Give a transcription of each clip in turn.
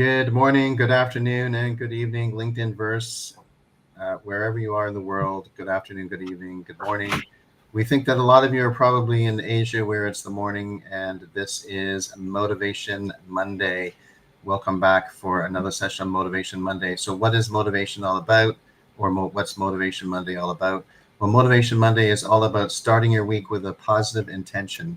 Good morning, good afternoon, and good evening, LinkedIn verse, wherever you are in the world. Good afternoon, good evening, good morning. We think that a lot of you are probably in Asia where it's the morning, and this is Motivation Monday. Welcome back for another session on Motivation Monday. So, what is motivation all about, or what's Motivation Monday all about? Well, Motivation Monday is all about starting your week with a positive intention.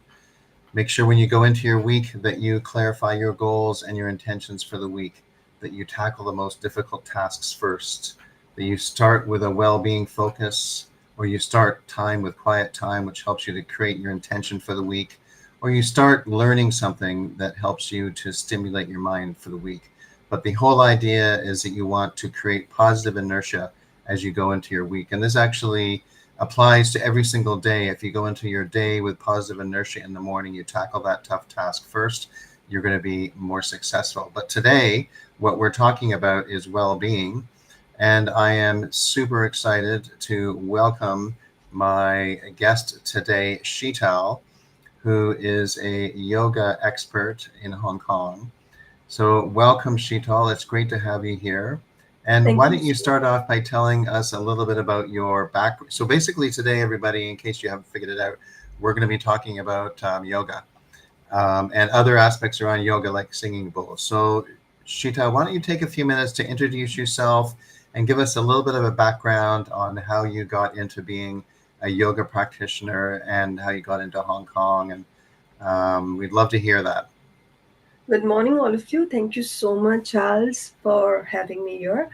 Make sure when you go into your week that you clarify your goals and your intentions for the week, that you tackle the most difficult tasks first, that you start with a well-being focus, or you start time with quiet time, which helps you to create your intention for the week, or you start learning something that helps you to stimulate your mind for the week. But the whole idea is that you want to create positive inertia as you go into your week. And this actually applies to every single day. If you go into your day with positive inertia in the morning, you tackle that tough task first, you're going to be more successful. But today, what we're talking about is well-being. And I am super excited to welcome my guest today, Sheetal, who is a yoga expert in Hong Kong. So welcome, Sheetal. It's great to have you here. And Thank why you. don't you start off by telling us a little bit about your background? So basically today, everybody, in case you haven't figured it out, we're going to be talking about yoga and other aspects around yoga like singing bowls. So Shita, why don't you take a few minutes to introduce yourself and give us a little bit of a background on how you got into being a yoga practitioner and how you got into Hong Kong. And we'd love to hear that. Good morning, all of you. Thank you so much, Charles, for having me here.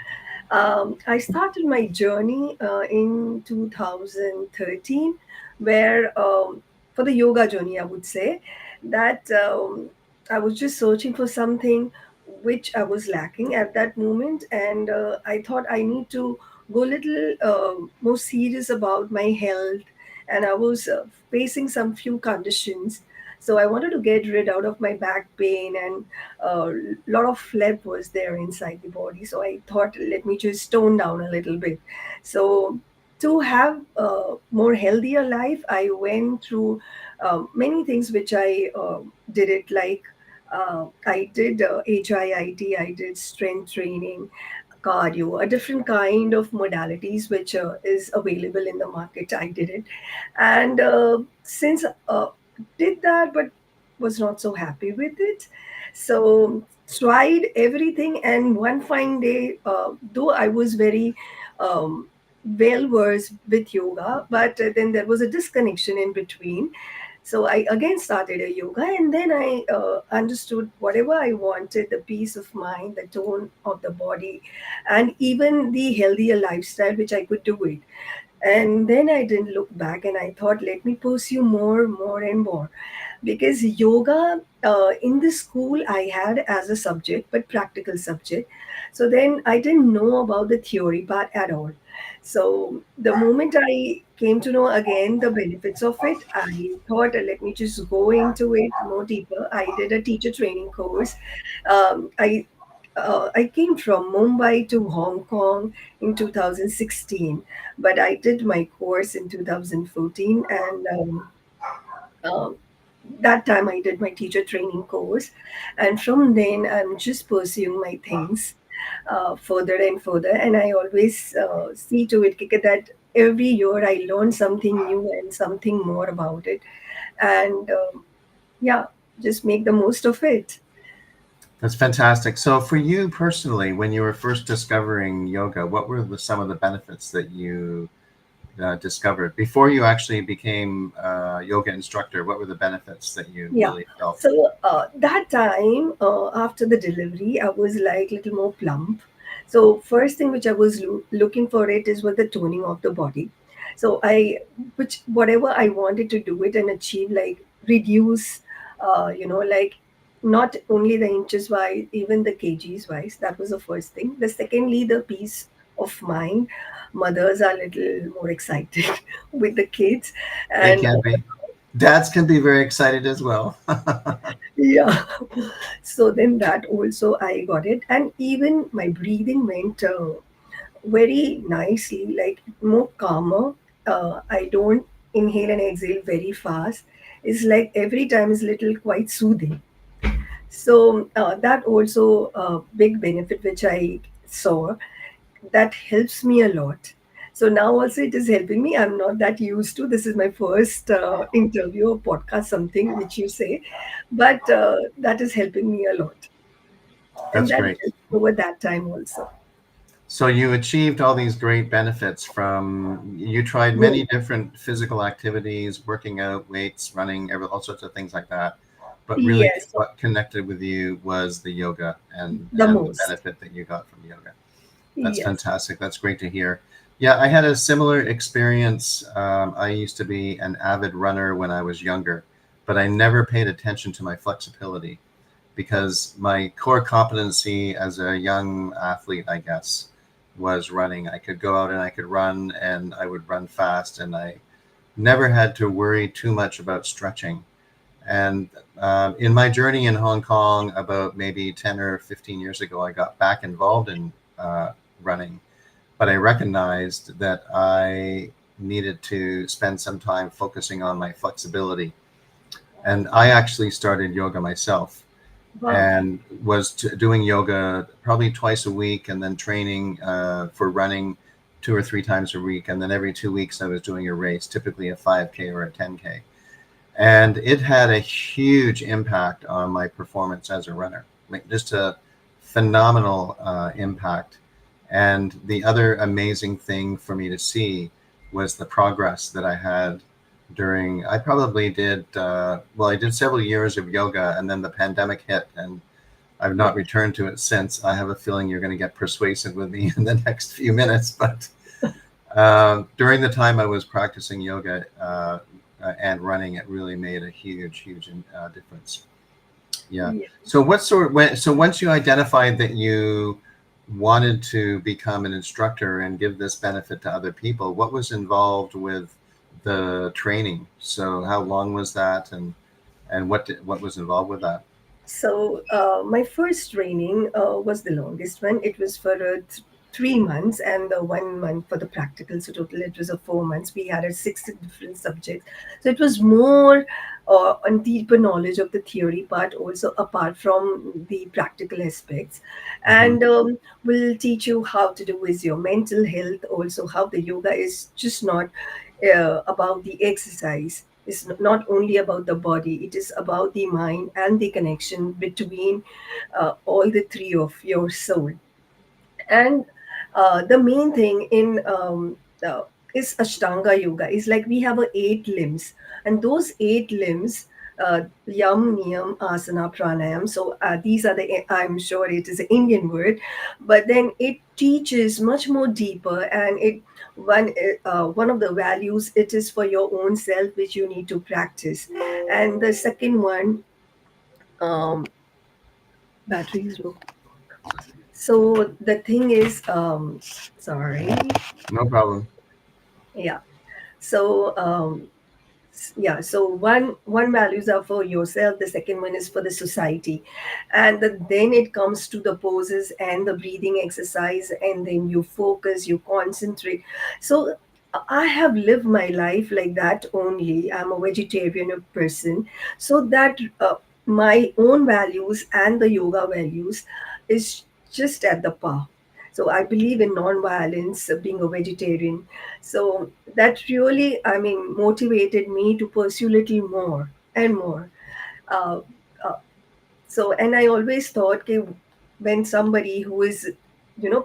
I started my journey in 2013, where for the yoga journey, I would say that I was just searching for something which I was lacking at that moment, and I thought I need to go a little more serious about my health, and I was facing some few conditions. So I wanted to get rid out of my back pain, and a lot of phlegm was there inside the body. So I thought, let me just tone down a little bit. So to have a more healthier life, I went through many things which I did it like I did HIIT, I did strength training, cardio, a different kind of modalities which is available in the market. I did it, and since did that, but was not so happy with it. So tried everything, and one fine day, though I was very well versed with yoga, but then there was a disconnection in between. So I again started a yoga, and then I understood whatever I wanted, the peace of mind, the tone of the body, and even the healthier lifestyle, which I could do it. And then I didn't look back, and I thought, let me pursue more and more, because yoga in the school I had as a subject, but practical subject. So then I didn't know about the theory part at all. So the moment I came to know again the benefits of it, I thought, let me just go into it more deeper. I did a teacher training course. I came from Mumbai to Hong Kong in 2016, but I did my course in 2014, and um, that time I did my teacher training course, and from then I'm just pursuing my things further and further. And I always see to it that every year I learn something new and something more about it, and yeah, just make the most of it. That's fantastic. So for you personally, when you were first discovering yoga, what were some of the benefits that you discovered before you actually became a yoga instructor? What were the benefits that you Yeah. really felt? So that time after the delivery, I was like little more plump. So first thing which I was looking for it is with the toning of the body. So which whatever I wanted to do it and achieve, like reduce, like not only the inches wise, even the kgs wise. That was the first thing. The secondly, the peace of mind. Mothers are little more excited with the kids, They and can be. Dads can be very excited as well. yeah. So then that also I got it, and even my breathing went very nicely, like more calmer. I don't inhale and exhale very fast. It's like every time is little quite soothing. So that also a big benefit which I saw, that helps me a lot. So now also it is helping me. I'm not that used to. This is my first interview or podcast, something which you say, but that is helping me a lot, and That's that great. helped over that time also. So you achieved all these great benefits from you tried Yes, many different physical activities, working out, weights, running, all sorts of things like that. But really, yes, what connected with you was the yoga the and the most. benefit that you got from yoga. That's Yes. fantastic. That's great to hear. Yeah, I had a similar experience. I used to be an avid runner when I was younger, but I never paid attention to my flexibility because my core competency as a young athlete, I guess, was running. I could go out and I could run and I would run fast, and I never had to worry too much about stretching. And in my journey in Hong Kong, about maybe 10 or 15 years ago, I got back involved in running, but I recognized that I needed to spend some time focusing on my flexibility. And I actually started yoga myself Wow. and was doing yoga probably twice a week and then training for running 2 or 3 times a week. And then every 2 weeks, I was doing a race, typically a 5K or a 10K. And it had a huge impact on my performance as a runner, like just a phenomenal impact. And the other amazing thing for me to see was the progress that I had during, I probably did, well, I did several years of yoga and then the pandemic hit and I've not Yes. returned to it since. I have a feeling you're going to get persuasive with me in the next few minutes, but during the time I was practicing yoga and running, it really made a huge difference. Yeah. Yes. So what sort? So once you identified that you wanted to become an instructor and give this benefit to other people, what was involved with the training? So how long was that, and what was involved with that? So my first training was the longest one. It was for 3 months and the 1 month for the practical. So total it was a 4 months. We had 6 different subjects. So it was more on deeper knowledge of the theory part, also apart from the practical aspects, Hmm. and will teach you how to do with your mental health. Also, how the yoga is just not about the exercise. It's not only about the body, it is about the mind and the connection between all the three of your soul. And the main thing in is Ashtanga yoga is like we have 8 limbs, and those 8 limbs, yam, niyam, asana, pranayam. So these are the, I'm sure it is an Indian word, but then it teaches much more deeper, and it one of the values, it is for your own self which you need to practice. And the second one, um, battery is low. So the thing is, sorry, No problem. yeah. So yeah, so one values are for yourself, the second one is for the society, and then it comes to the poses and the breathing exercise, and then you focus, you concentrate. So I have lived my life like that only. I'm a vegetarian person, so that my own values and the yoga values is just at the par. So I believe in non-violence, being a vegetarian. So that really, I mean, motivated me to pursue little more and more. Uh, uh, so, and I always thought, okay, when somebody who is,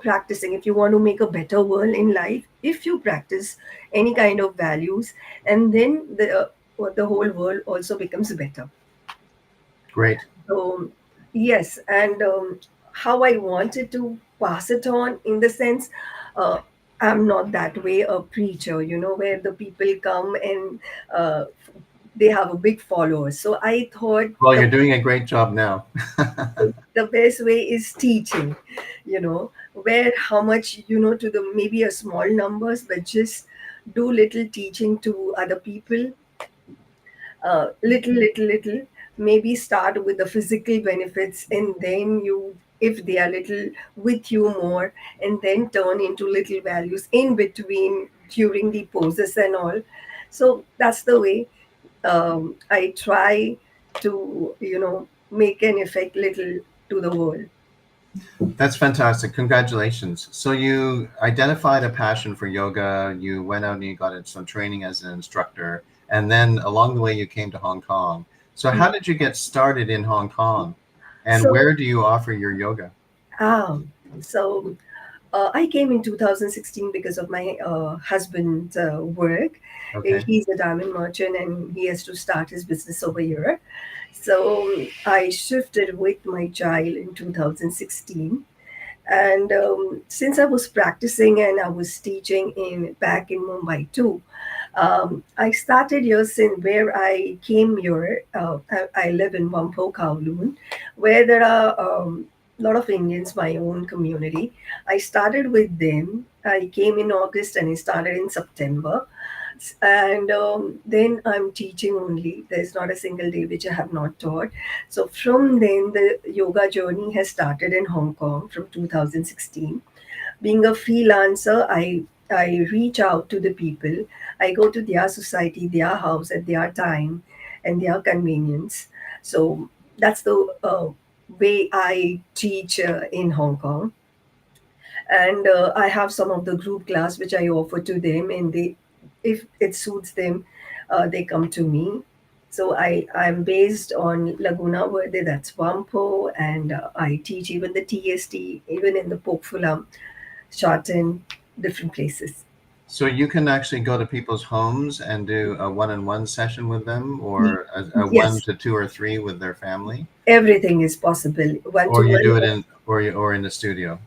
practicing, if you want to make a better world in life, if you practice any kind of values, and then the whole world also becomes better. Great. So, yes, and how I wanted to pass it on in the sense, uh, I'm not that way a preacher, where the people come and uh, they have a big followers. So I thought Well, you're doing a great job now. the best way is teaching, where how much, to the maybe a small numbers, but just do little teaching to other people, little, maybe start with the physical benefits, and then you, if they are little with you more, and then turn into little values in between during the poses and all. So that's the way I try to, make an effect little to the world. That's fantastic. Congratulations. So you identified a passion for yoga. You went out and you got some training as an instructor, and then along the way you came to Hong Kong. So how did you get started in Hong Kong, and So, where do you offer your yoga? um, so I came in 2016 because of my husband's work. Okay. He's a diamond merchant and he has to start his business over here. So I shifted with my child in 2016. And since I was practicing and I was teaching in back in Mumbai too, I started here since where I came here. I live in Whampoa, Kowloon, where there are a lot of Indians, my own community. I started with them. I came in August and I started in September. And then I'm teaching only. There's not a single day which I have not taught. So from then, the yoga journey has started in Hong Kong from 2016. Being a freelancer, I reach out to the people. I go to their society, their house at their time and their convenience. So that's the way I teach in Hong Kong. And I have some of the group class which I offer to them, and they, if it suits them, they come to me. So I'm based on Laguna Verde, that's Wampo, and I teach even the TST, even in the Pokfulam, Shorten, different places. So you can actually go to people's homes and do a one-on-one session with them, Y- or a one Yes, to two or three with their family, everything is possible. One to or you one. do it in or in the studio.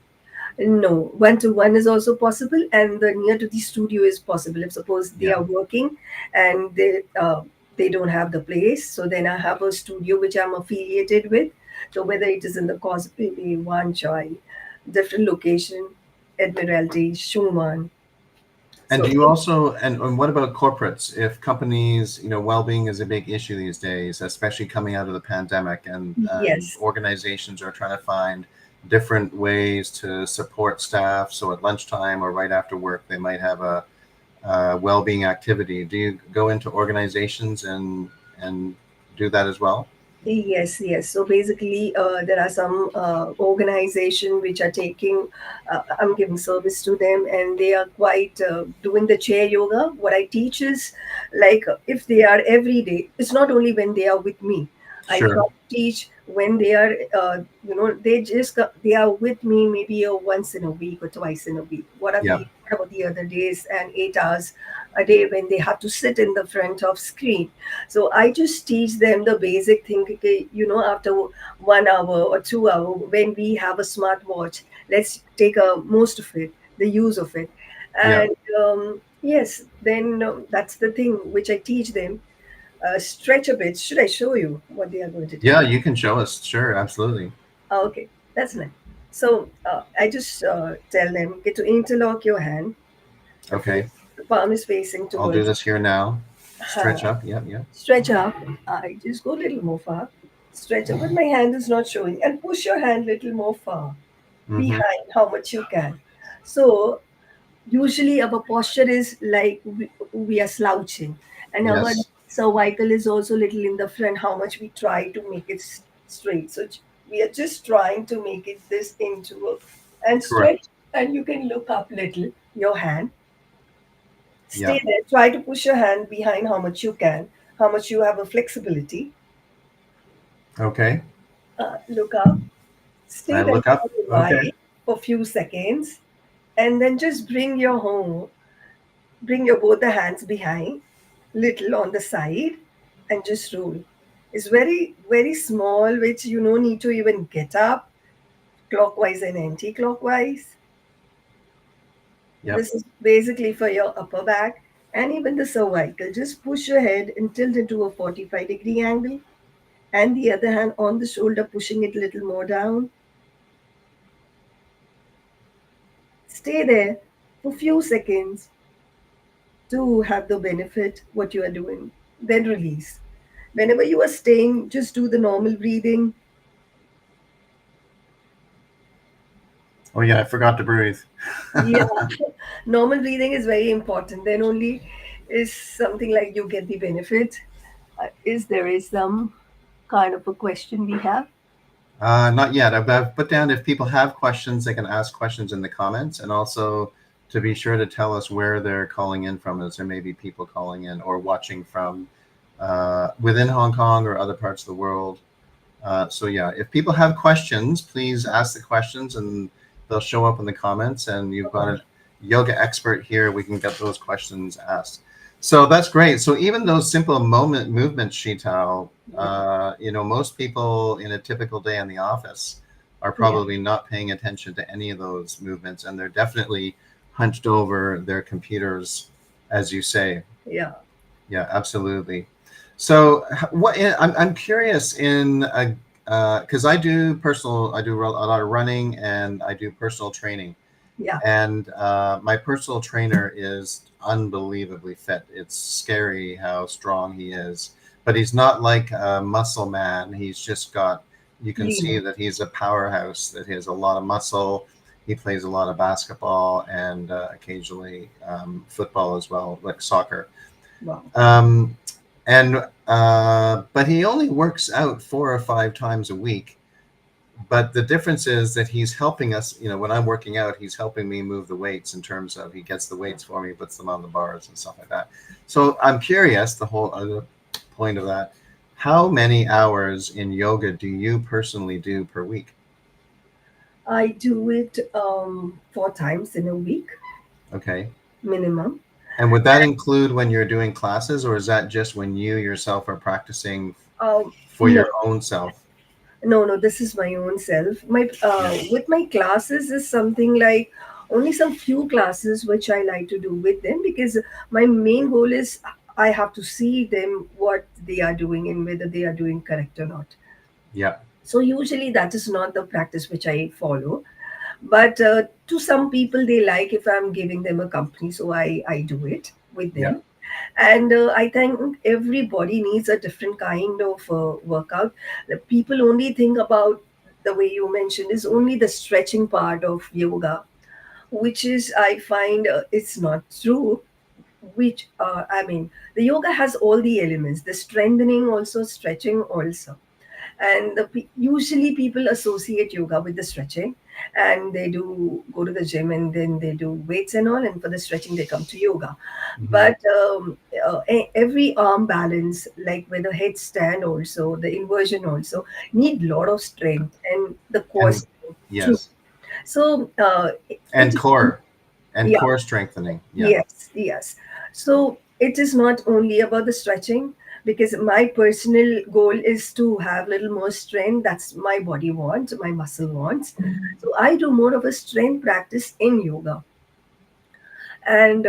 No, one to one is also possible, and the near to the studio is possible. If suppose they Yeah. are working and they don't have the place, so then I have a studio which I'm affiliated with. So whether it is in the Causeway, Wan Chai, different location, Admiralty, Schumann. And So do you also and what about corporates? If companies, well-being is a big issue these days, especially coming out of the pandemic, and yes, organizations are trying to find different ways to support staff. So at lunchtime or right after work, they might have a well-being activity. Do you go into organizations and do that as well? yes, yes. So basically, there are some organization which are taking. I'm giving service to them, and they are quite doing the chair yoga. What I teach is like if they are every day. It's not only when they are with me. I try Sure. to teach when they are. They just they are with me maybe once in a week or twice in a week. Yeah. What about the other days and 8 hours a day when they have to sit in the front of screen? So I just teach them the basic thing. Okay, after 1 hour or 2 hour, when we have a smartwatch, let's take a most of it, the use of it, Yeah. and yes, then that's the thing which I teach them. Stretch a bit. Should I show you what they are going to Yeah, do? you can show us. Sure, absolutely. Okay, that's nice. So I just tell them get to interlock your hand. The Okay. palm is facing I'll do towards. this here now. uh, Stretch up. Yep, yep. Stretch up. I just go a little more far. Stretch up, but my hand is not showing. And push your hand a little more far Mm-hmm. behind how much you can. So usually our posture is like we are slouching, and our Yes. cervical is also little in the front. How much we try to make it straight. So we are just trying to make it this into a and Correct. stretch. And you can look up little your hand. Stay Yeah. there. Try to push your hand behind how much you can, how much you have a flexibility. Okay. Look up, stay I there look up. for a Okay. while, for a few seconds, and then just bring your both the hands behind, little on the side, and just roll. It's very, very small, which you no need to even get up clockwise and anti-clockwise. Yep. This is basically for your upper back and even the cervical. Just push your head and tilt into a 45-degree angle, and the other hand on the shoulder, pushing it a little more down. Stay there for few seconds to have the benefit what you are doing. Then release. Whenever you are staying, just do the normal breathing. Oh yeah, I forgot to breathe. Yeah, normal breathing is very important. Then only is something like you get the benefit. Is there is some? kind of a question we have? Not yet. I've put down if people have questions, they can ask questions in the comments, and also to be sure to tell us where they're calling in from, as there may be people calling in or watching from within Hong Kong or other parts of the world. So yeah, if people have questions, please ask the questions, and they'll show up in the comments. And you've got a yoga expert here; we can get those questions asked. So that's great. So even those simple movements, Sheetal, most people in a typical day in the office are Yeah, probably not paying attention to any of those movements, and they're definitely hunched over their computers, as you say. yeah, Yeah, absolutely. So, what I'm curious in because I do a lot of running and I do personal training, yeah. and my personal trainer is unbelievably fit. It's scary how strong he is, but he's not like a muscle man. He's just got, you can see Lean. that he's a powerhouse, that he has a lot of muscle. He plays a lot of basketball and occasionally football as well, like soccer. Wow. Um, and But he only works out 4 or 5 times a week. But the difference is that he's helping us. When I'm working out, he's helping me move the weights in terms of he gets the weights for me, puts them on the bars and stuff like that. So I'm curious, the whole other point of that, how many hours in yoga do you personally do per week? I do it 4 times in a week Okay. minimum. And would that include when you're doing classes, or is that just when you yourself are practicing for No, your own self? no. This is my own self. My Yeah. with my classes is something like only some few classes which I like to do with them, because my main goal is I have to see them what they are doing and whether they are doing correct or not. Yeah. So usually that is not the practice which I follow. But to some people, they like if I'm giving them a company, so I do it with Yeah. them. And I think everybody needs a different kind of workout. The people only think about, the way you mentioned, is only the stretching part of yoga, which is, I find, it's not true. Which I mean, the yoga has all the elements, the strengthening also, stretching also. And usually people associate yoga with the stretching, and they do go to the gym and then they do weights and all, and for the stretching they come to yoga. Hmm. But every arm balance, like with the headstand also, the inversion also, need lot of strength, and the core And strength too. yes, So and it yeah. core strengthening. Yeah. Yes, yes. So it is not only about the stretching, because my personal goal is to have little more strength. That's my body wants, my muscle wants. So I do more of a strength practice in yoga. And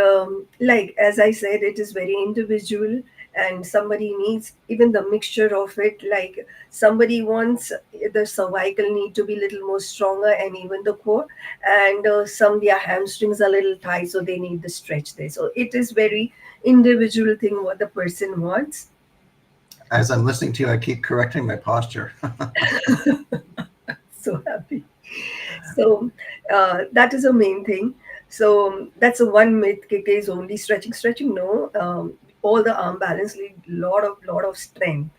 like as I said, it is very individual, and somebody needs even the mixture of it. Like somebody wants the cervical need to be a little more stronger, and even the core, and some their hamstrings are a little tight, so they need the stretch there. So it is very individual thing what the person wants. As I'm listening to you, I keep correcting my posture. So happy. So that is a main thing. So that's a one myth. KK is only stretching. Stretching, no. All the arm balance need lot of strength,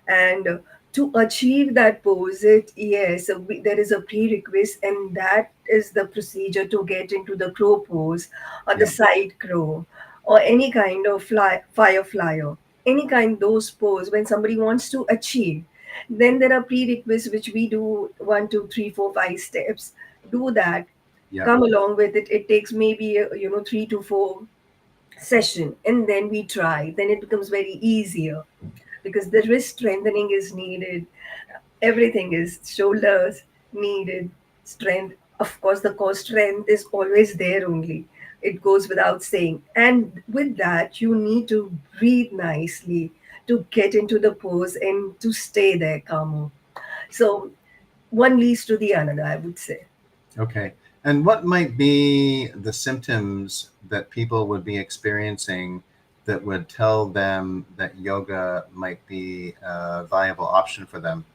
and to achieve that pose, there is a prerequisite, and that is the procedure to get into the crow pose, or the Yeah. side crow, or any kind of fire flyer, any kind those pose when somebody wants to achieve. Then there are prerequisites which we do, 1, 2, 3, 4, 5 steps. Do that. Yeah. Come along with it. It takes maybe 3 to 4 session, and then we try. Then it becomes very easier, because the wrist strengthening is needed. Everything is shoulders needed, strength. Of course, the core strength is always there only. It goes without saying. And with that, you need to breathe nicely to get into the pose and to stay there calmer. So one leads to the another, I would say. Okay. And what might be the symptoms that people would be experiencing that would tell them that yoga might be a viable option for them?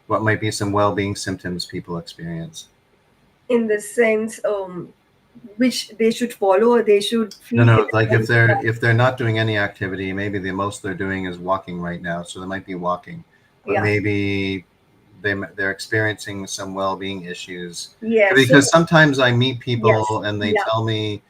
What might be some well-being symptoms people experience? In the sense, which they should follow, or they should No, feel no, like that. if they're not doing any activity, maybe the most they're doing is walking right now. So they might be walking, but Yeah. maybe they're experiencing some well-being issues. Yes. So Because sometimes I meet yes. people and they Yeah. tell me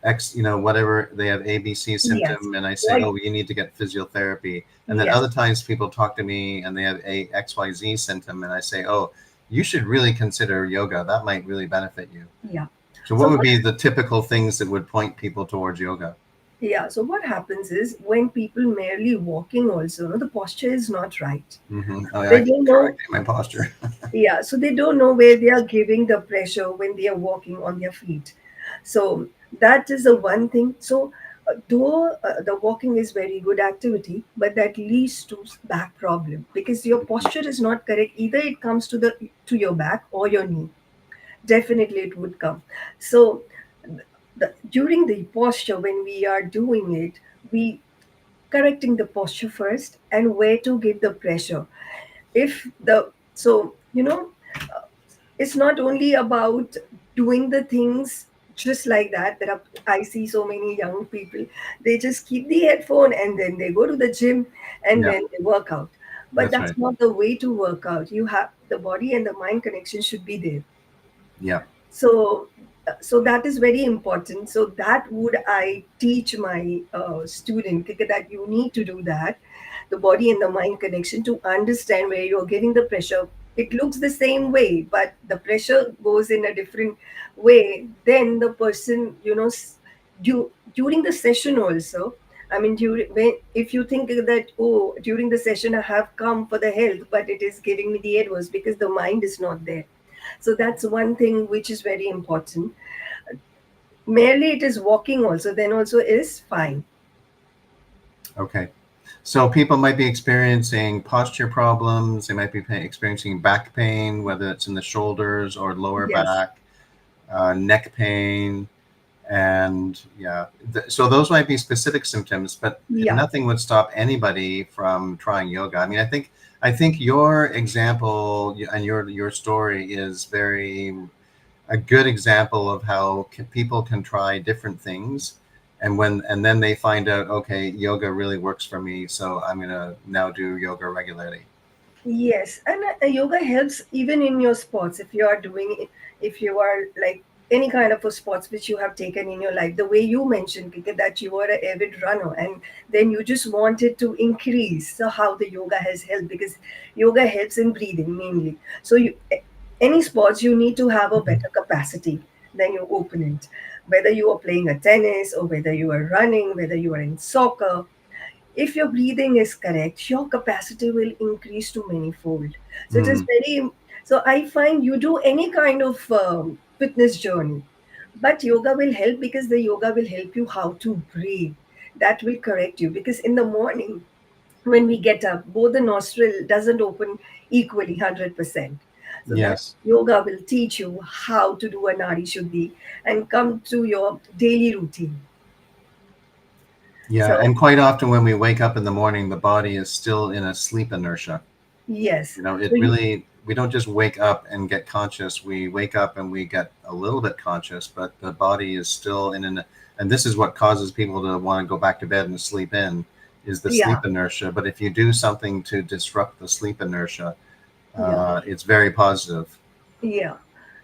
X, whatever, they have ABC Yes. symptom, and I say, What? oh, you need to get physiotherapy. And then Yes. other times people talk to me and they have a XYZ symptom, and I say, oh, you should really consider yoga. That might really benefit you. Yeah. So what So would what? be the typical things that would point people towards yoga? Yeah. So what happens is when people merely walking, also, no, the posture is not right. Oh, yeah, They I keep don't know. correcting my posture. Yeah. So they don't know where they are giving the pressure when they are walking on their feet. So that is the one thing. So though the walking is very good activity, but that leads to back problem because your posture is not correct. Either it comes to your back or your knee. Definitely it would come. So during the posture, when we are doing it, we correcting the posture first and where to give the pressure. If the so it's not only about doing the things just like that. I see so many young people, they just keep the headphone and then they go to the gym and Yeah, then they work out. But that's that's right. not the way to work out. You have the body and the mind connection should be there. Yeah. So that is very important. So that would I teach my student that you need to do that, the body and the mind connection, to understand where you're giving the pressure. It looks the same way, but the pressure goes in a different way. Then the person, during the session also, I mean, if you think that, oh, during the session I have come for the health, but it is giving me the adverse because the mind is not there. So that's one thing which is very important. Merely it is walking also, then also is fine. Okay. So people might be experiencing posture problems. They might be experiencing back pain, whether it's in the shoulders or lower Yes. back, neck pain, and yeah. So those might be specific symptoms, but Yeah. nothing would stop anybody from trying yoga. I mean, I think your example and your story is very a good example of how people can try different things, and then they find out, okay, yoga really works for me, so I'm gonna now do yoga regularly. Yes, and yoga helps even in your sports. If you are doing it, if you are like any kind of a sports which you have taken in your life, the way you mentioned, Kike, that you are an avid runner and then you just wanted to increase. So how the yoga has helped, because yoga helps in breathing mainly. So any sports you need to have a better capacity. Then you open it. Whether you are playing a tennis or whether you are running, whether you are in soccer, if your breathing is correct, your capacity will increase to manifold. So it is Mm, very. So I find you do any kind of fitness journey, but yoga will help because the yoga will help you how to breathe. That will correct you because in the morning when we get up, both the nostril doesn't open equally 100%. So that yes. yoga will teach you how to do a nadi shuddhi and come to your daily routine. Yeah, So and quite often when we wake up in the morning, the body is still in a sleep inertia. yes, It so you really, we don't just wake up and get conscious. We wake up and we get a little bit conscious, but the body is still in an, and this is what causes people to want to go back to bed and sleep in, is the yeah. sleep inertia. But if you do something to disrupt the sleep inertia, Yeah, it's very positive. yeah.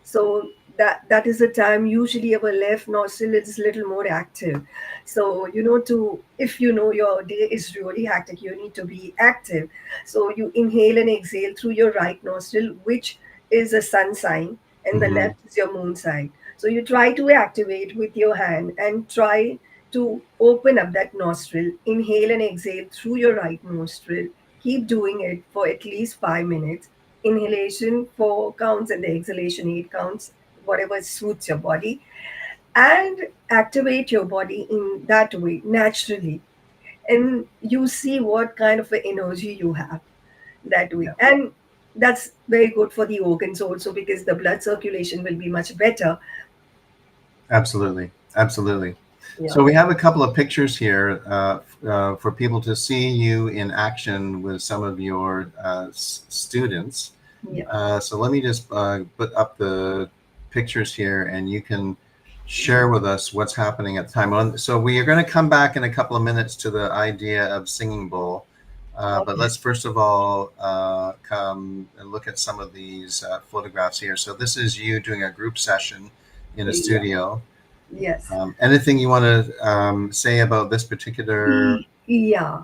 So that is the time usually our left nostril is little more active. So to if your day is really hectic, you need to be active. So you inhale and exhale through your right nostril, which is a sun sign, and the Hmm. left is your moon sign. So you try to activate with your hand and try to open up that nostril. Inhale and exhale through your right nostril. Keep doing it for at least 5 minutes. Inhalation 4 counts and the exhalation 8 counts, whatever suits your body, and activate your body in that way naturally. And you see what kind of a energy you have that way. Yeah, And that's very good for the organs also because the blood circulation will be much better. absolutely, absolutely. Yeah, So we have a couple of pictures here for people to see you in action with some of your students. yeah, So let me just put up the pictures here, and you can share with us what's happening at the time. So we are going to come back in a couple of minutes to the idea of Singing Bowl. But Okay. let's first of all come and look at some of these photographs here. So this is you doing a group session in a Yeah. studio. Yes. Anything you want to say about this particular? Yeah.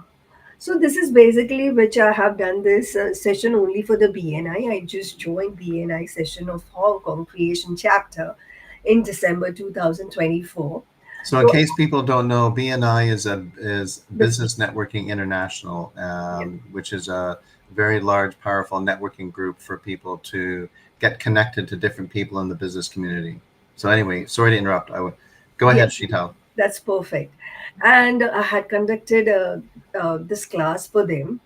So this is basically which I have done this session only for the BNI. I just joined BNI session of Hong Kong Creation Chapter in December 2024. So, in So case people don't know, BNI is the Business Networking International, yeah, which is a very large, powerful networking group for people to get connected to different people in the business community. So, anyway, sorry to interrupt. Go ahead, yes, Sheetal. that's perfect. And I had conducted this class for them,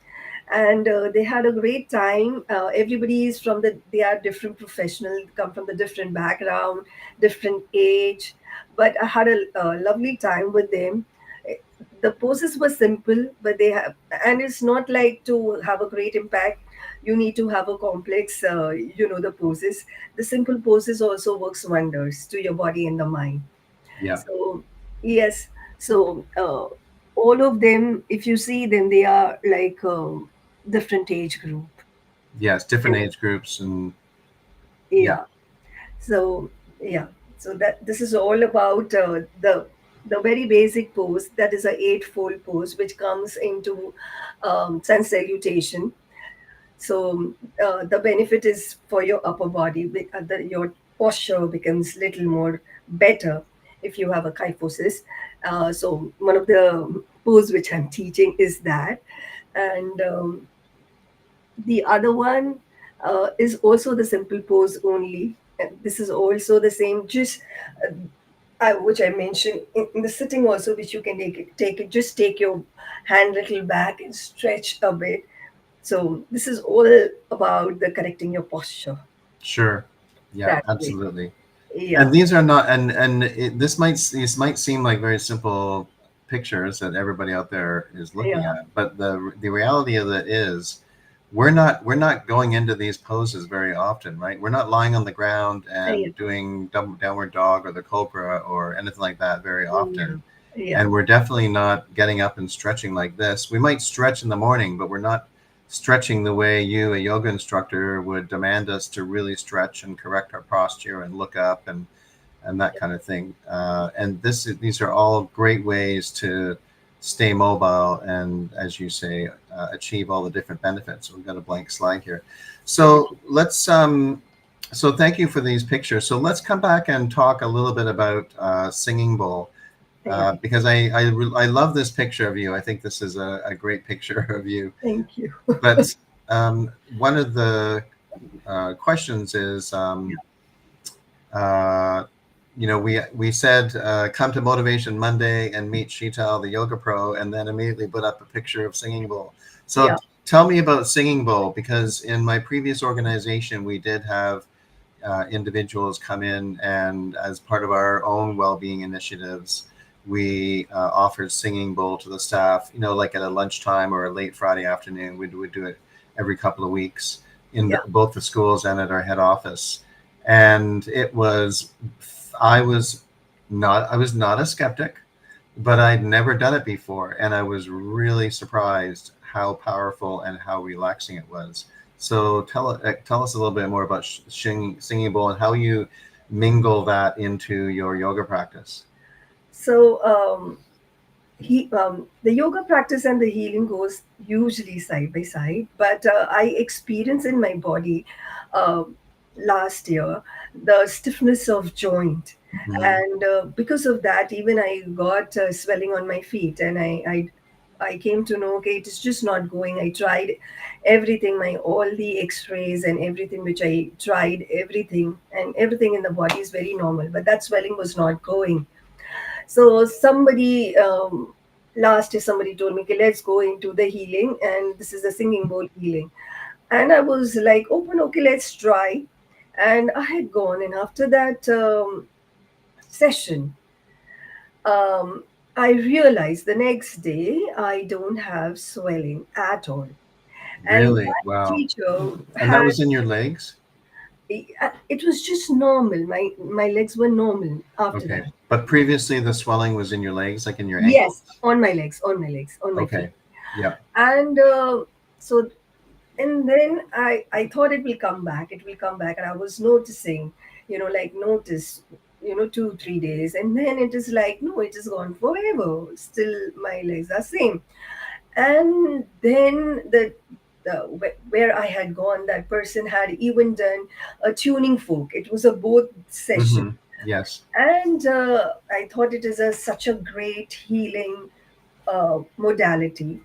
and they had a great time. Everybody is from they are different professional, come from the different background, different age, but I had a lovely time with them. Eh, the poses were simple, but they have, and it's not like to have a great impact you need to have a complex the poses. The simple poses also works wonders to your body and the mind. Yeah. So yes, so all of them, if you see them, they are like different age group. Yes, different And age groups, and yeah. yeah, so yeah, so that this is all about the very basic pose. That is a eightfold pose, which comes into sun salutation. So the benefit is for your upper body. Your posture becomes little more better if you have a kyphosis. So one of the pose which I'm teaching is that, and the other one is also the simple pose only. And this is also the same, just which I mentioned in the sitting also, which you can take it. Just take your hand little back and stretch a bit. So this is all about the correcting your posture Sure. Yeah, that way. absolutely. And Yeah, these are not, this might seem like very simple pictures that everybody out there is looking yeah, at, but the reality of it is, we're not going into these poses very often, right? We're not lying on the ground yeah, and doing downward dog or the cobra or anything like that very yeah, often. yeah, And we're definitely not getting up and stretching like this. We might stretch in the morning, but we're not stretching the way you, a yoga instructor, would demand us to really stretch and correct our posture and look up and that kind of thing. And these are all great ways to stay mobile and, as you say, achieve all the different benefits. We've got a blank slide here. yeah, So so thank you for these pictures. So let's come back and talk a little bit about Singing Bowl. yeah. Because I love this picture of you. I think this is a great picture of you. Thank you. But one of the questions is, Yeah, uh, we said come to Motivation Monday and meet Sheetal, the yoga pro, and then immediately put up a picture of Singing Bowl. So yeah, tell me about Singing Bowl, because in my previous organization we did have individuals come in, and as part of our own well-being initiatives, we offered Singing Bowl to the staff. Like at a lunchtime or a late Friday afternoon. We'd do it every couple of weeks in yeah. both the schools and at our head office. And it was, I was not a skeptic, but I'd never done it before, and I was really surprised how powerful and how relaxing it was. So tell us a little bit more about Singing Bowl and how you mingle that into your yoga practice. So the yoga practice and the healing goes usually side by side, but I experienced in my body uh, last year the stiffness of joint, Hmm. and because of that, even I got swelling on my feet, and I came to know, okay, it is just not going. I tried everything, my all the X-rays and everything, which I tried everything, and everything in the body is very normal, but that swelling was not going. So somebody last year somebody told me, okay, let's go into the healing, and this is the singing bowl healing. And I was like, open, okay, let's try. And I had gone, and after that session, um, I realized the next day I don't have swelling at all. And Really? that Wow. teacher And that had, was in your legs? it was just normal. My legs were normal after Okay. that. But previously the swelling was in your legs, like in your Yes, ankles? on my legs, on my legs, on my feet. Okay. Yeah. And so, and then I thought it will come back. It will come back, and I was noticing, like notice, 2 3 days, and then it is like, no, it is gone forever. Still, my legs are same. And then where I had gone, that person had even done a tuning fork. It was a both session, Mm-hmm. Yes. and I thought it is such a great healing modality.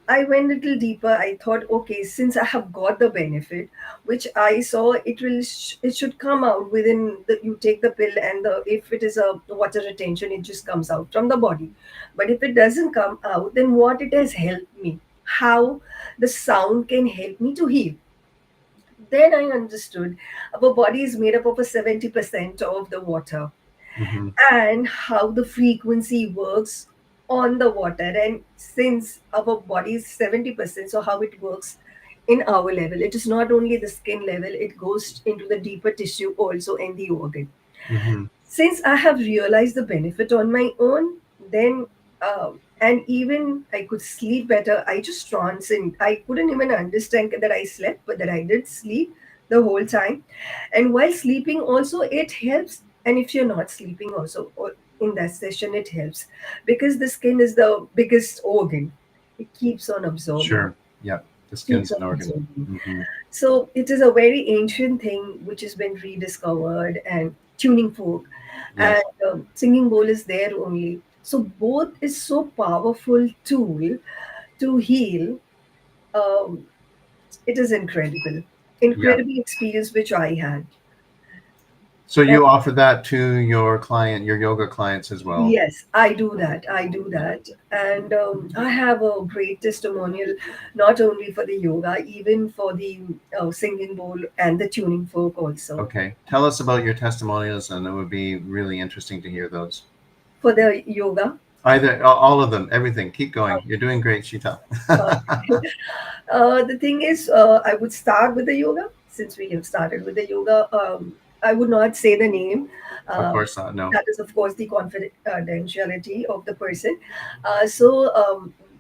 I went a little deeper. I thought, okay, since I have got the benefit, which I saw, it should come out within the. You take the pill, and if it is a water retention, it just comes out from the body. But if it doesn't come out, then what it has helped me, how the sound can help me to heal. Then I understood our body is made up of a 70% of the water, Mm-hmm. and how the frequency works on the water. And since our body is 70%, so how it works in our level, it is not only the skin level, it goes into the deeper tissue also in the organ. Mm-hmm. Since I have realized the benefit on my own, then and even I could sleep better. I just transcend. I couldn't even understand that I slept, but that I did sleep the whole time. And while sleeping, also it helps. And if you're not sleeping, also or in that session, it helps because the skin is the biggest organ. It keeps on absorbing. Sure. Yeah. The Keeps skin's on an organ. absorbing. Mm-hmm. So it is a very ancient thing which has been rediscovered, and tuning fork and Yes. singing bowl is there only. So both is so powerful tool to heal. Um, it is incredible, Yeah. incredible experience which I had. So And you offer that to your client, your yoga clients as well. yes, I do that. I do that, and I have a great testimonial, not only for the yoga, even for the singing bowl and the tuning fork also. Okay. Tell us about your testimonials, and it would be really interesting to hear those. For the yoga. Either all of them, everything. Keep going. You're doing great, Sheetal. Okay. The thing is, I would start with the yoga. Since we have started with the yoga, I would not say the name. Of Uh, course not. No. that is, of course, the confidentiality of the person. So,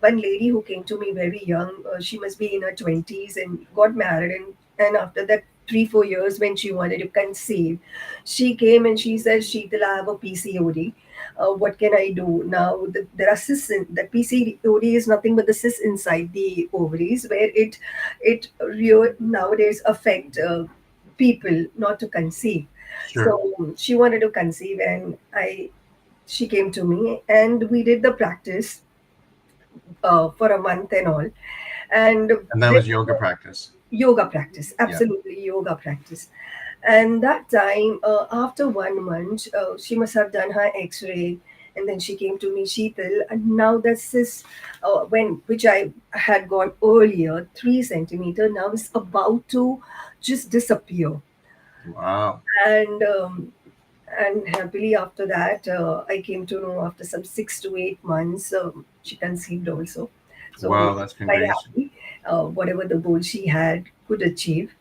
one lady who came to me very young, she must be in her 20s and got married. And after that, 3 4 years, when she wanted to conceive, she came and she said, Sheetal, I have a PCOD. What can I do now? There are cysts. The PCOD is nothing but the cysts inside the ovaries, where nowadays affect people not to conceive. Sure. So she wanted to conceive, and she came to me, and we did the practice for a month and all, and And that then was yoga practice. yoga practice, Yeah. absolutely yoga practice. And that time, after 1 month, she must have done her X-ray, and then she came to me, Sheetal, and now that's this, when which I had gone earlier, 3 centimeter, now is about to just disappear. Wow. And happily after that, I came to know after some 6 to 8 months, she conceived also. So we Wow. were That's quite congratulations. happy. Whatever the goal she had could achieve.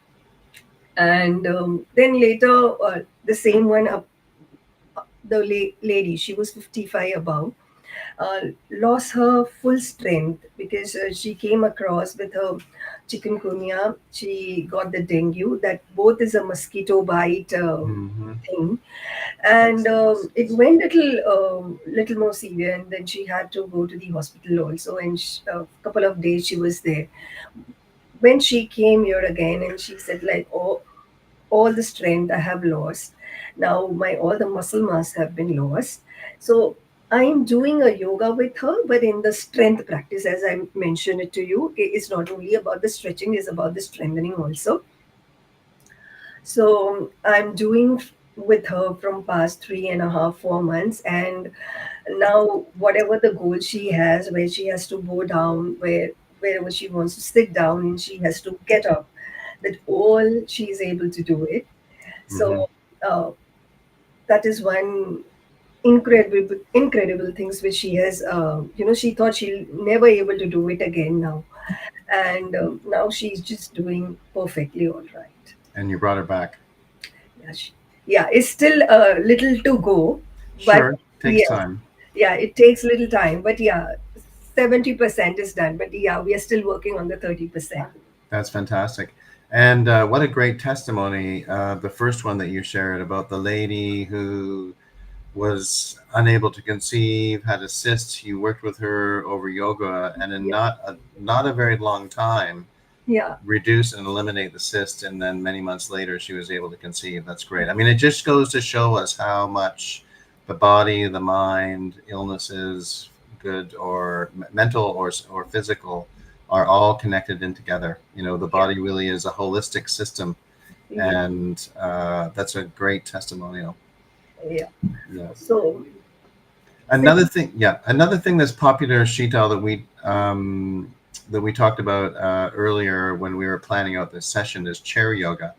And then later, the same one, the lady, she was 55 above, uh, lost her full strength because she came across with her chikungunya. She got the dengue. That both is a mosquito bite Mm-hmm. thing, and it went little more severe. And then she had to go to the hospital also. And a couple of days she was there. When she came here again, and she said like, "Oh, all the strength I have lost. Now my all the muscle mass have been lost." So I'm doing a yoga with her, but in the strength practice, as I mentioned it to you, it's not only about the stretching; it's about the strengthening also. So I'm doing with her from past 3.5 4 months, and now whatever the goal she has, where she has to go down, wherever she wants to sit down, and she has to get up, that all she is able to do it. Mm-hmm. So uh, that is one incredible things which she has. She thought she'll never able to do it again now, and now she's just doing perfectly all right. And you brought her back. Yeah, yeah, it's still a little to go, but Sure, takes yes, time. yeah, it takes little time, but yeah, 70% is done. But yeah, we are still working on the 30%. That's fantastic. And what a great testimony. The first one that you shared about the lady who was unable to conceive, had a cyst. You worked with her over yoga, and in Yeah, not a very long time, yeah, reduce and eliminate the cyst, and then many months later, she was able to conceive. That's great. I mean, it just goes to show us how much the body, the mind, illnesses, good or mental or physical, are all connected in together. You know, the yeah, body really is a holistic system, yeah, and that's a great testimonial. yeah. Yeah. So, Another thing, yeah, another thing that's popular, Sheetal, that we talked about earlier when we were planning out this session is chair yoga.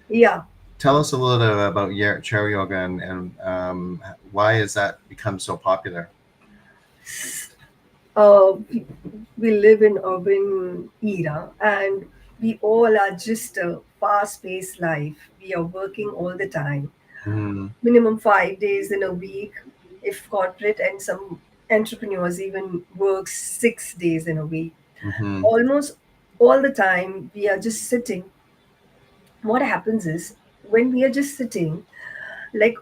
yeah, Tell us a little bit about chair yoga and why has that become so popular? we, we live in urban era, and we all are just a fast-paced life. We are working all the time, Mm-hmm. minimum 5 days in a week. If corporate and some entrepreneurs even work 6 days in a week, Mm-hmm. almost all the time we are just sitting. What happens is when we are just sitting, like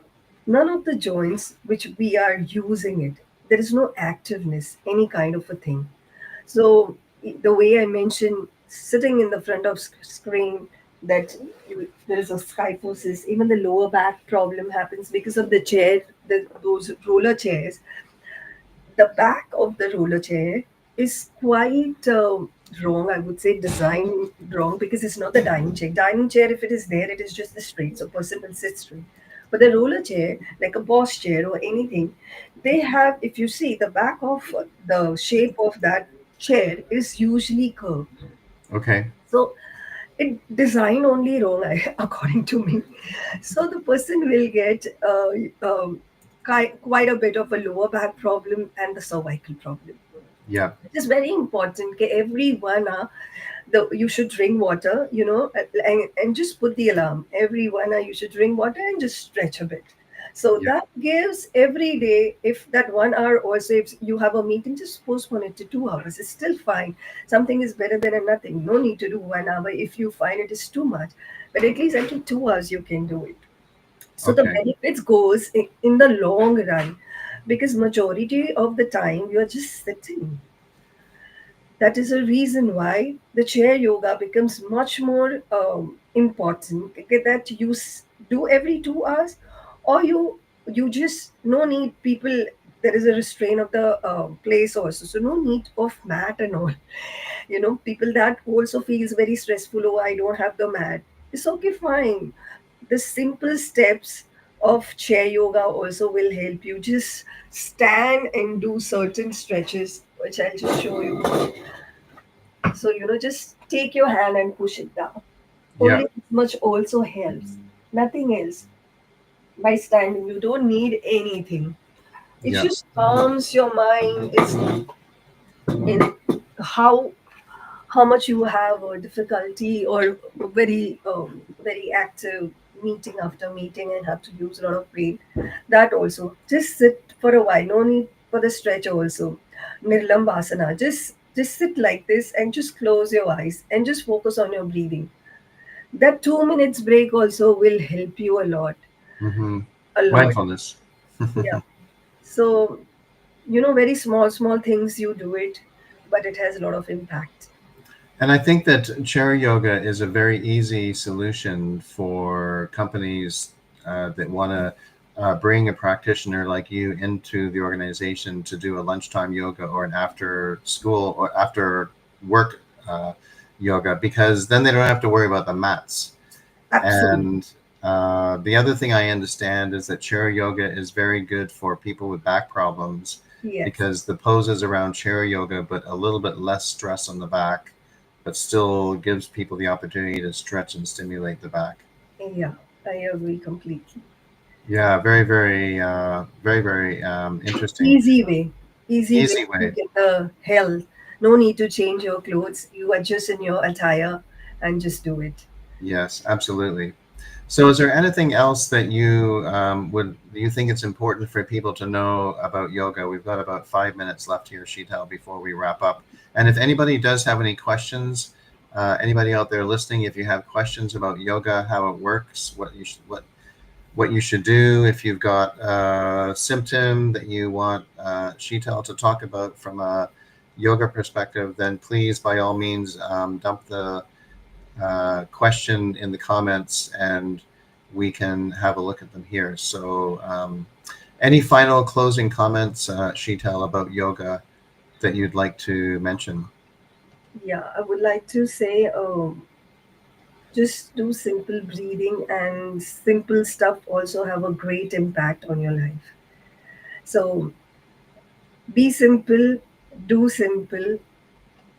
none of the joints which we are using it, there is no activeness, any kind of a thing. So the way I mentioned, sitting in the front of screen, that there is a skyphosis. Even the lower back problem happens because of the chair, those roller chairs. The back of the roller chair is quite wrong. I would say design wrong, because it's not the dining chair. Dining chair, if it is there, it is just the straight, so person will sit straight. But the roller chair, like a boss chair or anything, they have. If you see the back of the shape of that chair is usually curved. Okay. So it design only wrong, according to me. So the person will get quite a bit of a lower back problem and the cervical problem. Yeah. It is very important. Okay, everyone, you should drink water, and just put the alarm. Every 1 hour you should drink water and just stretch a bit. So Yeah. that gives every day, if that 1 hour, also if you have a meeting, just postpone it to 2 hours. It's still fine. Something is better than a nothing. No need to do 1 hour if you find it is too much. But at least until 2 hours you can do it. So the Okay. benefits goes in the long run, because majority of the time you are just sitting. That is a reason why the chair yoga becomes much more important. Okay, that you do every 2 hours, or you just no need people. There is a restraint of the place also, so no need of mat and all. People that also feels very stressful. Oh, I don't have the mat. It's okay, fine. The simple steps of chair yoga also will help you. Just stand and do certain stretches, which I'll just show you. So, just take your hand and push it down. Yeah. Only this much also helps. Nothing else. By standing, you don't need anything. It Yeah. just calms your mind. It's in how much you have a difficulty or very active meeting after meeting and have to use a lot of brain. That also. Just sit for a while. No need for the stretch also. Nirlambasana. Just sit like this and just close your eyes and just focus on your breathing. That 2 minutes break also will help you a lot. Mm-hmm. A lot. Mindfulness. Yeah. So, very small things you do it, but it has a lot of impact. And I think that chair yoga is a very easy solution for companies that want to bring a practitioner like you into the organization to do a lunchtime yoga or an after school or after work yoga, because then they don't have to worry about the mats. Absolutely. And the other thing I understand is that chair yoga is very good for people with back problems Yes. because the poses around chair yoga, but a little bit less stress on the back, but still gives people the opportunity to stretch and stimulate the back. Yeah, I agree completely. Yeah, very, very interesting. Easy way. Easy way Easy to way. get the health. No need to change your clothes. You adjust in your attire and just do it. Yes, absolutely. So, is there anything else that you do you think it's important for people to know about yoga? We've got about 5 minutes left here, Sheetal, before we wrap up. And if anybody does have any questions, anybody out there listening, if you have questions about yoga, how it works, what you should do, if you've got a symptom that you want Sheetal to talk about from a yoga perspective, then please, by all means, dump the question in the comments and we can have a look at them here. So, any final closing comments, Sheetal, about yoga that you'd like to mention? Yeah, I would like to say, just do simple breathing, and simple stuff also have a great impact on your life. So be simple, do simple,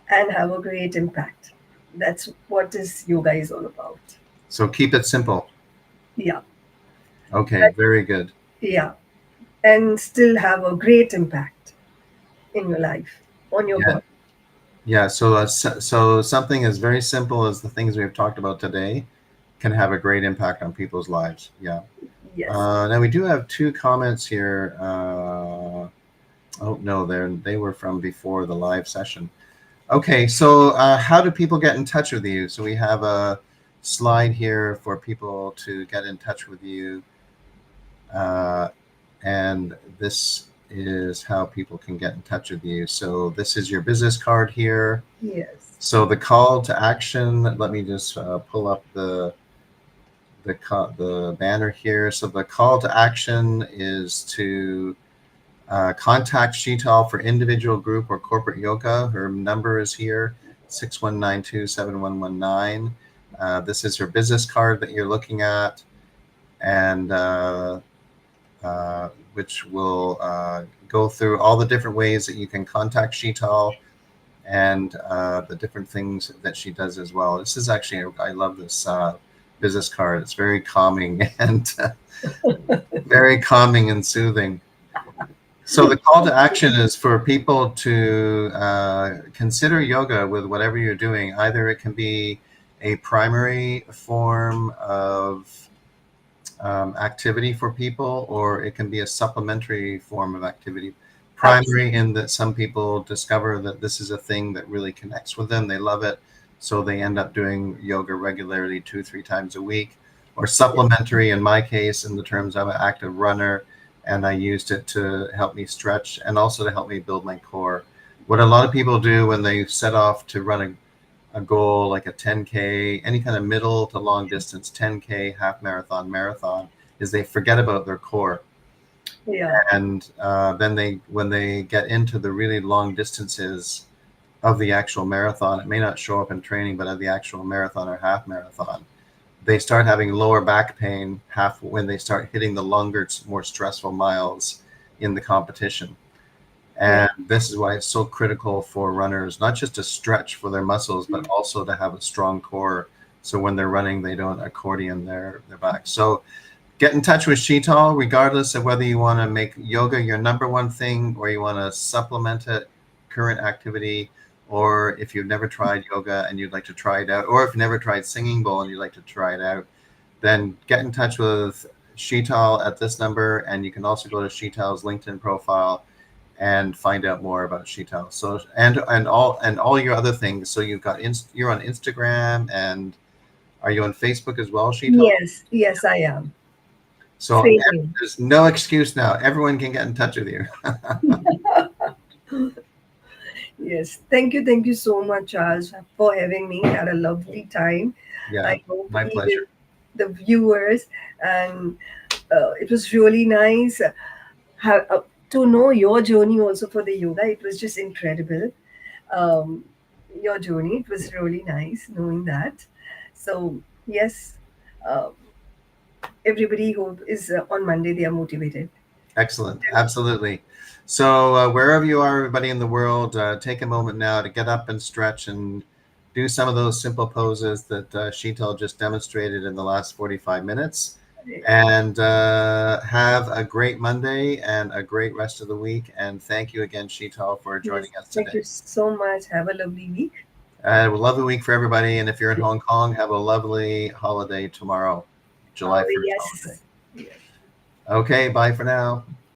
and have a great impact. That's what is yoga is all about. So, keep it simple. Yeah, Okay, very good. yeah, and still have a great impact in your life, on your Yeah. body. Yeah, so something as very simple as the things we've talked about today can have a great impact on people's lives. Yeah. Yes. Now we do have two comments here. Oh no, they were from before the live session. Okay, so how do people get in touch with you? So we have a slide here for people to get in touch with you, uh, and this is how people can get in touch with you. So this is your business card here. Yes. So the call to action. Let me just pull up the banner here. So the call to action is to contact Sheetal for individual, group, or corporate yoga. Her number is here, 6192-7119. This is her business card that you're looking at, and which will go through all the different ways that you can contact Sheetal and the different things that she does as well. This is actually, I love this business card. It's very calming and very calming and soothing. So the call to action is for people to consider yoga with whatever you're doing. Either it can be a primary form of activity for people, or it can be a supplementary form of activity. Primary in that some people discover that this is a thing that really connects with them. They love it. So they end up doing yoga regularly 2-3 times a week. Or supplementary in my case, in the terms I'm an active runner, and I used it to help me stretch and also to help me build my core. What a lot of people do when they set off to run a goal like a 10K, any kind of middle to long distance, 10K, half marathon, marathon, is they forget about their core. Yeah. And then when they get into the really long distances of the actual marathon, it may not show up in training, but of the actual marathon or half marathon, they start having lower back pain when they start hitting the longer, more stressful miles in the competition. And this is why it's so critical for runners, not just to stretch for their muscles, but also to have a strong core. So when they're running, they don't accordion their back. So get in touch with Sheetal, regardless of whether you want to make yoga your number one thing or you want to supplement it, current activity, or if you've never tried yoga and you'd like to try it out, or if you've never tried singing bowl and you'd like to try it out, then get in touch with Sheetal at this number. And you can also go to Sheetal's LinkedIn profile and find out more about Sheetal. So and all your other things. So you've got you're on Instagram, and are you on Facebook as well, Sheetal? Yes. Yes, I am. So Same here. there's no excuse now. Everyone can get in touch with you. Yes. Thank you. Thank you so much, Charles, for having me. Had a lovely time. Yeah, I hope my even pleasure. the viewers, and it was really nice to know your journey also for the yoga. It was just incredible. Um, your journey. It was really nice knowing that. So yes, uh, everybody who is on Monday, they are motivated. Excellent. Absolutely. So wherever you are, everybody in the world, take a moment now to get up and stretch and do some of those simple poses that Sheetal just demonstrated in the last 45 minutes. And have a great Monday and a great rest of the week. And thank you again, Sheetal, for Yes, joining us thank today. you so much. Have a lovely week. Have a lovely week for everybody. And if you're in Hong Kong, have a lovely holiday tomorrow. July 1st holiday. Yes. Yes. Okay, bye for now.